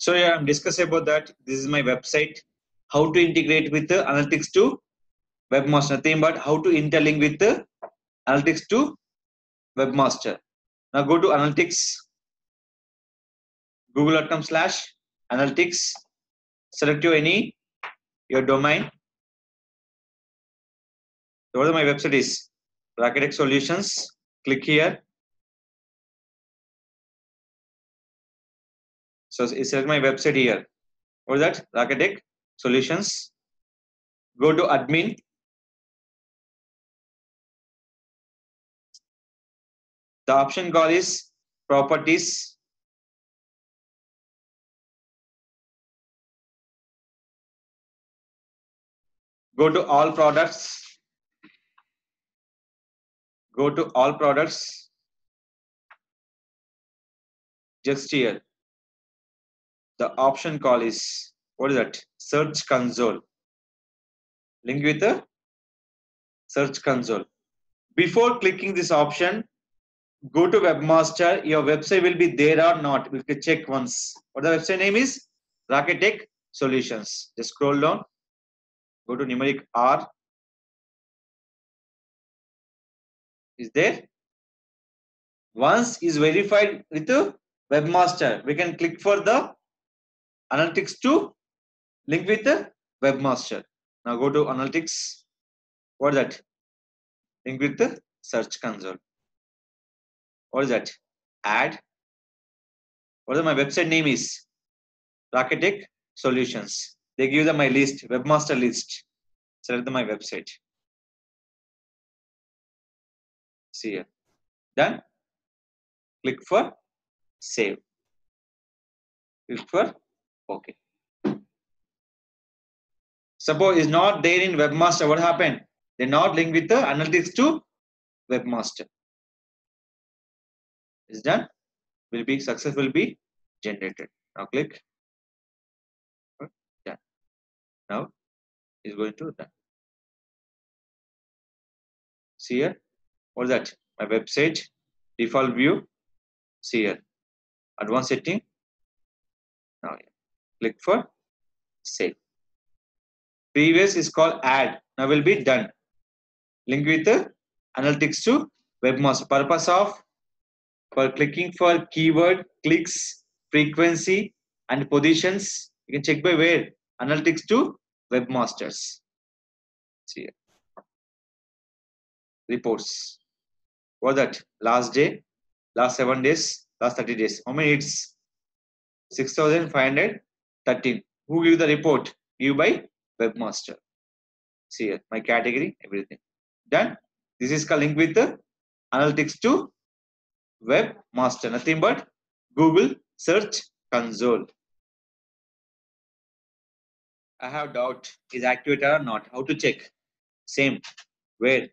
So yeah, I'm discussing about that. This is my website. How to integrate with the analytics to webmaster. Nothing but how to interlink with the analytics to webmaster. Now go to analytics, google.com/analytics. Select your domain. Whatever my website is, Rakesh Solutions. Click here. So select my website here. What is that? Rakesh Solutions. Go to admin. The option call is properties. Go to all products. Go to all products. Just here. The option call is, what is that? Search console. Link with the search console. Before clicking this option, go to webmaster. Your website will be there or not. We can check once. What the website name is? Rakesh Solutions. Just scroll down. Go to numeric R. Is there? Once is verified with the webmaster, we can click for the analytics to link with the webmaster. Now go to analytics. What is that? Link with the search console. What is that? Add. What is my website name is? Rakesh Solutions. They give them my list, webmaster list. Select my website. See here. Done. Click for save. Click for OK. Suppose is not there in webmaster. What happened? They're not linked with the analytics to webmaster. Is done. Will be success will be generated. Now click. Done. Now is going to done. See here. What is that? My website default view. See here. Advanced setting. Now click for save. Previous is called add. Now will be done. Link with the analytics to webmaster. Purpose of for clicking for keyword, clicks, frequency, and positions. You can check by where? Analytics to webmasters. See here. Reports. What that? Last day, last 7 days, last 30 days. How many hits? 6,513. Who give the report? Give by webmaster. See here, my category, everything. Done. This is called link with the analytics to webmaster. Nothing but Google search console. I have doubt is activated or not. How to check? Same. Where?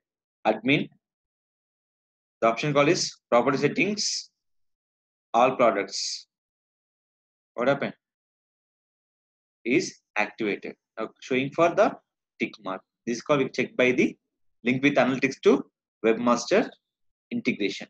Admin. The option call is property settings. All products. What happened? Is activated. Now showing for the tick mark. This call we check by the link with analytics to webmaster integration.